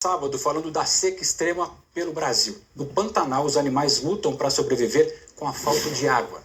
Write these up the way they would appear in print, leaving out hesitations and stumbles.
Sábado, falando da seca extrema pelo Brasil. No Pantanal, os animais lutam para sobreviver com a falta de água.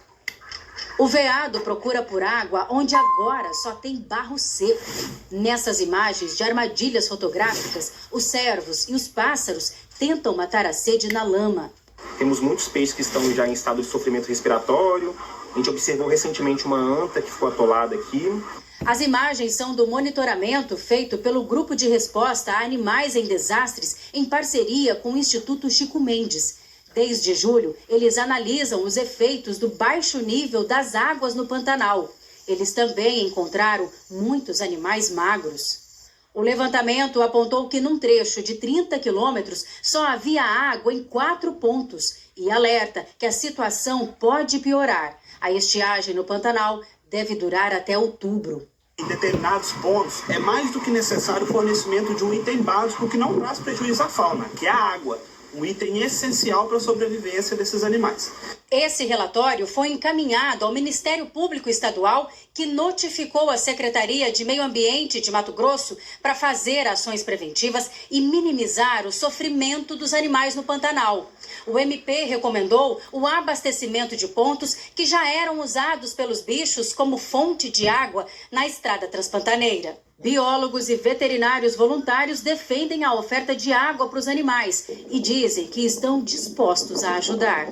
O veado procura por água onde agora só tem barro seco. Nessas imagens de armadilhas fotográficas, os cervos e os pássaros tentam matar a sede na lama. Temos muitos peixes que estão já em estado de sofrimento respiratório. A gente observou recentemente uma anta que ficou atolada aqui. As imagens são do monitoramento feito pelo Grupo de Resposta a Animais em Desastres, em parceria com o Instituto Chico Mendes. Desde julho, eles analisam os efeitos do baixo nível das águas no Pantanal. Eles também encontraram muitos animais magros. O levantamento apontou que num trecho de 30 quilômetros só havia água em 4 pontos e alerta que a situação pode piorar. A estiagem no Pantanal deve durar até outubro. Em determinados pontos, é mais do que necessário o fornecimento de um item básico que não traz prejuízo à fauna, que é a água. Um item essencial para a sobrevivência desses animais. Esse relatório foi encaminhado ao Ministério Público Estadual, que notificou a Secretaria de Meio Ambiente de Mato Grosso para fazer ações preventivas e minimizar o sofrimento dos animais no Pantanal. O MP recomendou o abastecimento de pontos que já eram usados pelos bichos como fonte de água na estrada transpantaneira. Biólogos e veterinários voluntários defendem a oferta de água para os animais e dizem que estão dispostos a ajudar.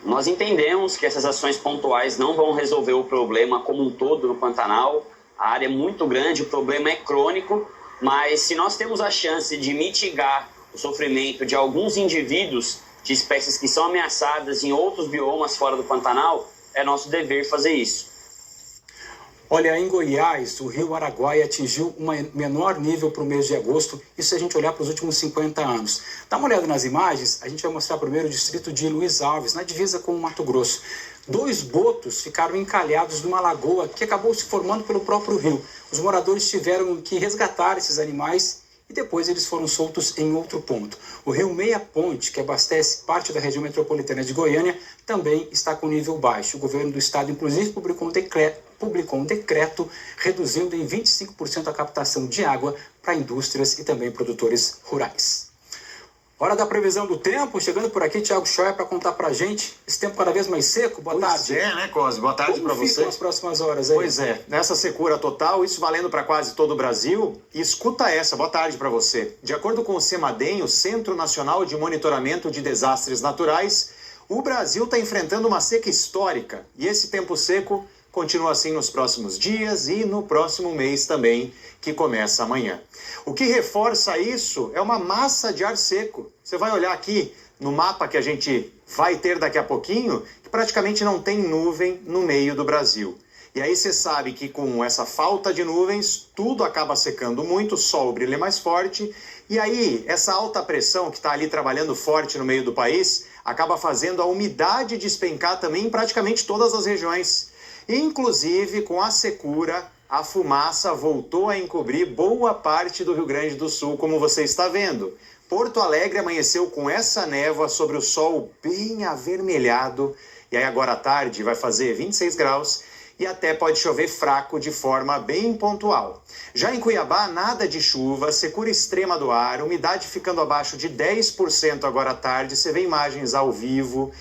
Nós entendemos que essas ações pontuais não vão resolver o problema como um todo no Pantanal. A área é muito grande, o problema é crônico, mas se nós temos a chance de mitigar o sofrimento de alguns indivíduos de espécies que são ameaçadas em outros biomas fora do Pantanal, é nosso dever fazer isso. Olha, em Goiás, o rio Araguaia atingiu um menor nível para o mês de agosto, isso se a gente olhar para os últimos 50 anos. Dá uma olhada nas imagens, a gente vai mostrar primeiro o distrito de Luiz Alves, na divisa com o Mato Grosso. 2 botos ficaram encalhados numa lagoa que acabou se formando pelo próprio rio. Os moradores tiveram que resgatar esses animais e depois eles foram soltos em outro ponto. O rio Meia Ponte, que abastece parte da região metropolitana de Goiânia, também está com nível baixo. O governo do estado, inclusive, publicou um decreto reduzindo em 25% a captação de água para indústrias e também produtores rurais. Hora da previsão do tempo, chegando por aqui, Thiago Schoia, para contar para a gente esse tempo cada vez mais seco. Boa tarde. Pois é, né, Cosme? Boa tarde para você. Como ficam as próximas horas aí? Pois é, nessa secura total, isso valendo para quase todo o Brasil. E escuta essa, boa tarde para você. De acordo com o CEMADEM, o Centro Nacional de Monitoramento de Desastres Naturais, o Brasil está enfrentando uma seca histórica. E esse tempo seco continua assim nos próximos dias e no próximo mês também, que começa amanhã. O que reforça isso é uma massa de ar seco. Você vai olhar aqui no mapa que a gente vai ter daqui a pouquinho, que praticamente não tem nuvem no meio do Brasil. E aí você sabe que com essa falta de nuvens, tudo acaba secando muito, o sol brilha mais forte, e aí essa alta pressão que está ali trabalhando forte no meio do país, acaba fazendo a umidade despencar também em praticamente todas as regiões. Inclusive, com a secura, a fumaça voltou a encobrir boa parte do Rio Grande do Sul, como você está vendo. Porto Alegre amanheceu com essa névoa sobre o sol bem avermelhado. E aí agora à tarde vai fazer 26 graus e até pode chover fraco de forma bem pontual. Já em Cuiabá, nada de chuva, secura extrema do ar, umidade ficando abaixo de 10% agora à tarde. Você vê imagens ao vivo.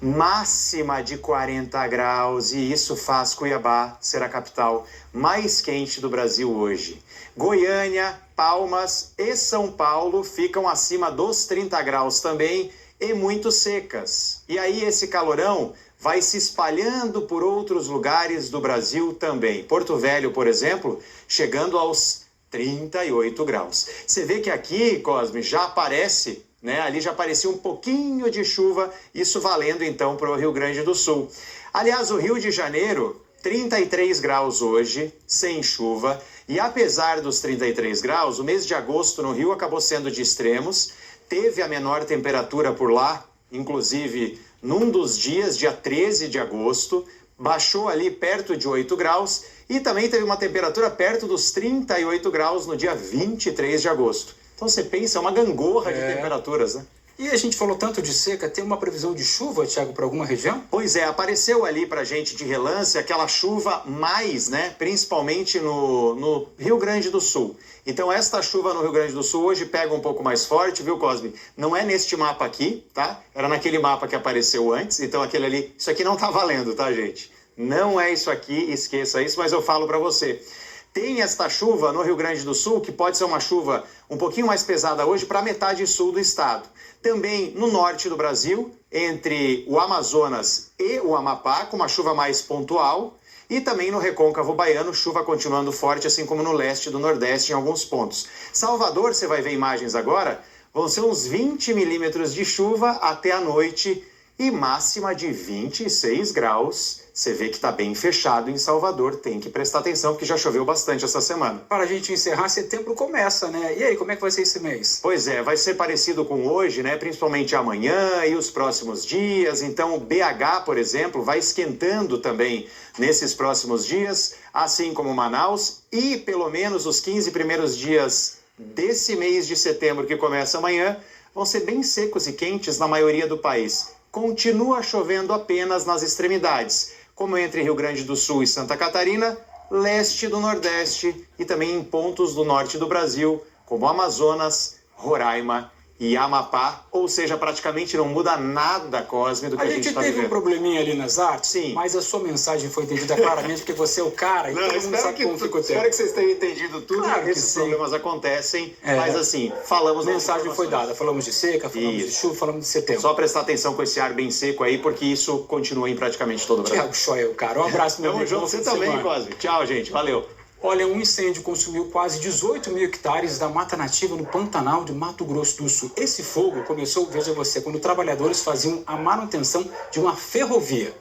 Máxima de 40 graus e isso faz Cuiabá ser a capital mais quente do Brasil hoje. Goiânia, Palmas e São Paulo ficam acima dos 30 graus também e muito secas. E aí esse calorão vai se espalhando por outros lugares do Brasil também. Porto Velho, por exemplo, chegando aos 38 graus. Você vê que aqui, Cosme, já aparece... Ali já aparecia um pouquinho de chuva, isso valendo então para o Rio Grande do Sul. Aliás, o Rio de Janeiro, 33 graus hoje, sem chuva. E apesar dos 33 graus, o mês de agosto no Rio acabou sendo de extremos. Teve a menor temperatura por lá, inclusive num dos dias, dia 13 de agosto. Baixou ali perto de 8 graus e também teve uma temperatura perto dos 38 graus no dia 23 de agosto. Então você pensa, é uma gangorra de temperaturas, né? E a gente falou tanto de seca, tem uma previsão de chuva, Thiago, para alguma região? Pois é, apareceu ali pra gente de relance aquela chuva mais, né, principalmente no Rio Grande do Sul. Então esta chuva no Rio Grande do Sul hoje pega um pouco mais forte, viu, Cosme? Não é neste mapa aqui, tá? Era naquele mapa que apareceu antes, então aquele ali, isso aqui não tá valendo, tá, gente? Não é isso aqui, esqueça isso, mas eu falo pra você. Tem esta chuva no Rio Grande do Sul, que pode ser uma chuva um pouquinho mais pesada hoje para a metade sul do estado. Também no norte do Brasil, entre o Amazonas e o Amapá, com uma chuva mais pontual. E também no recôncavo baiano, chuva continuando forte, assim como no leste do Nordeste em alguns pontos. Salvador, você vai ver imagens agora, vão ser uns 20 milímetros de chuva até a noite e máxima de 26 graus. Você vê que está bem fechado em Salvador, tem que prestar atenção porque já choveu bastante essa semana. Para a gente encerrar, setembro começa, né? E aí, como é que vai ser esse mês? Pois é, vai ser parecido com hoje, né? Principalmente amanhã e os próximos dias. Então, o BH, por exemplo, vai esquentando também nesses próximos dias, assim como Manaus. E pelo menos os 15 primeiros dias desse mês de setembro, que começa amanhã, vão ser bem secos e quentes na maioria do país. Continua chovendo apenas nas extremidades, como entre Rio Grande do Sul e Santa Catarina, leste do Nordeste e também em pontos do norte do Brasil, como Amazonas, Roraima e Amapá, ou seja, praticamente não muda nada, Cosme, do que a gente está vivendo. Teve um probleminha ali nas artes, sim, mas a sua mensagem foi entendida claramente porque você é o cara e todo mundo sabe como ficou o tempo. Espero que vocês tenham entendido tudo, claro que esses problemas acontecem, mas assim, falamos... A mensagem foi dada, falamos de seca, falamos de chuva, falamos de setembro. Só prestar atenção com esse ar bem seco aí, porque isso continua em praticamente todo o Brasil. Thiago Schoel, cara, um abraço, meu amigo. Tamo junto, você também, Cosme. Tchau, gente, valeu. Olha, um incêndio consumiu quase 18 mil hectares da mata nativa no Pantanal de Mato Grosso do Sul. Esse fogo começou, veja você, quando trabalhadores faziam a manutenção de uma ferrovia.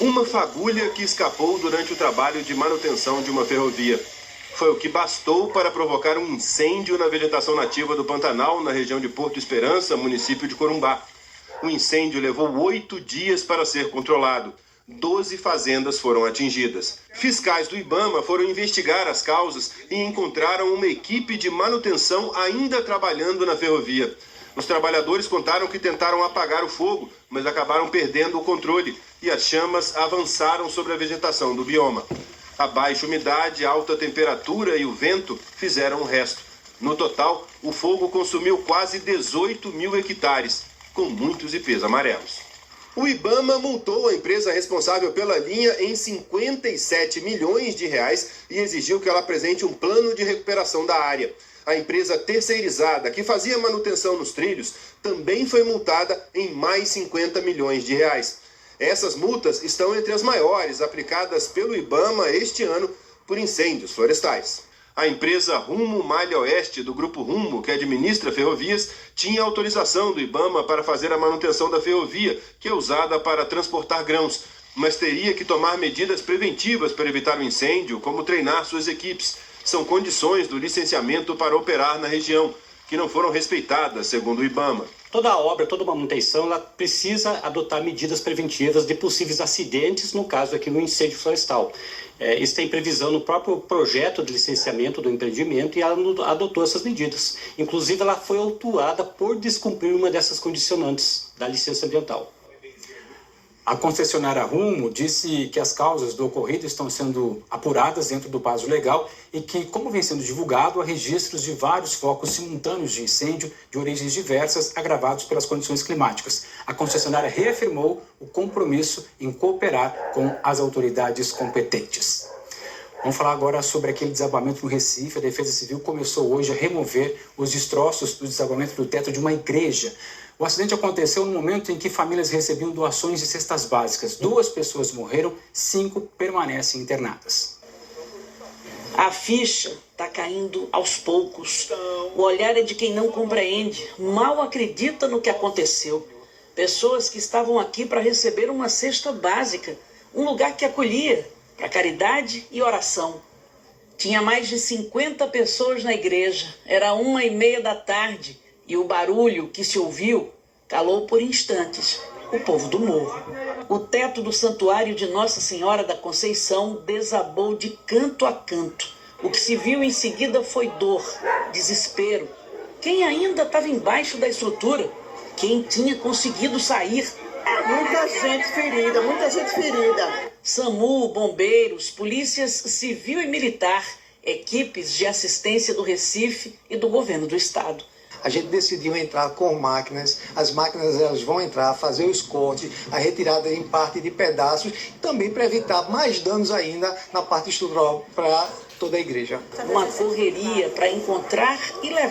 Uma fagulha que escapou durante o trabalho de manutenção de uma ferrovia. Foi o que bastou para provocar um incêndio na vegetação nativa do Pantanal, na região de Porto Esperança, município de Corumbá. O incêndio levou 8 dias para ser controlado. 12 fazendas foram atingidas. Fiscais do IBAMA foram investigar as causas e encontraram uma equipe de manutenção ainda trabalhando na ferrovia. Os trabalhadores contaram que tentaram apagar o fogo, mas acabaram perdendo o controle e as chamas avançaram sobre a vegetação do bioma. A baixa umidade, a alta temperatura e o vento fizeram o resto. No total, o fogo consumiu quase 18 mil hectares, com muitos ipês amarelos. O IBAMA multou a empresa responsável pela linha em 57 milhões de reais e exigiu que ela apresente um plano de recuperação da área. A empresa terceirizada, que fazia manutenção nos trilhos, também foi multada em mais 50 milhões de reais. Essas multas estão entre as maiores aplicadas pelo IBAMA este ano por incêndios florestais. A empresa Rumo Malha Oeste, do Grupo Rumo, que administra ferrovias, tinha autorização do IBAMA para fazer a manutenção da ferrovia, que é usada para transportar grãos, mas teria que tomar medidas preventivas para evitar o incêndio, como treinar suas equipes. São condições do licenciamento para operar na região, que não foram respeitadas, segundo o IBAMA. Toda obra, toda manutenção, ela precisa adotar medidas preventivas de possíveis acidentes, no caso aqui no incêndio florestal. Isso tem previsão no próprio projeto de licenciamento do empreendimento e ela adotou essas medidas. Inclusive, ela foi autuada por descumprir uma dessas condicionantes da licença ambiental. A concessionária Rumo disse que as causas do ocorrido estão sendo apuradas dentro do prazo legal e que, como vem sendo divulgado, há registros de vários focos simultâneos de incêndio de origens diversas agravados pelas condições climáticas. A concessionária reafirmou o compromisso em cooperar com as autoridades competentes. Vamos falar agora sobre aquele desabamento no Recife. A Defesa Civil começou hoje a remover os destroços do desabamento do teto de uma igreja. O acidente aconteceu no momento em que famílias recebiam doações de cestas básicas. 2 pessoas morreram, 5 permanecem internadas. A ficha está caindo aos poucos. O olhar é de quem não compreende, mal acredita no que aconteceu. Pessoas que estavam aqui para receber uma cesta básica, um lugar que acolhia para caridade e oração. Tinha mais de 50 pessoas na igreja, era 1h30 da tarde. E o barulho que se ouviu calou por instantes o povo do morro. O teto do santuário de Nossa Senhora da Conceição desabou de canto a canto. O que se viu em seguida foi dor, desespero. Quem ainda estava embaixo da estrutura quem tinha conseguido sair. Muita gente ferida, muita gente ferida. SAMU, bombeiros, polícias civil e militar, equipes de assistência do Recife e do governo do estado. A gente decidiu entrar com máquinas, as máquinas elas vão entrar, fazer o escorte, a retirada em parte de pedaços, também para evitar mais danos ainda na parte estrutural para toda a igreja. Uma correria para encontrar e levar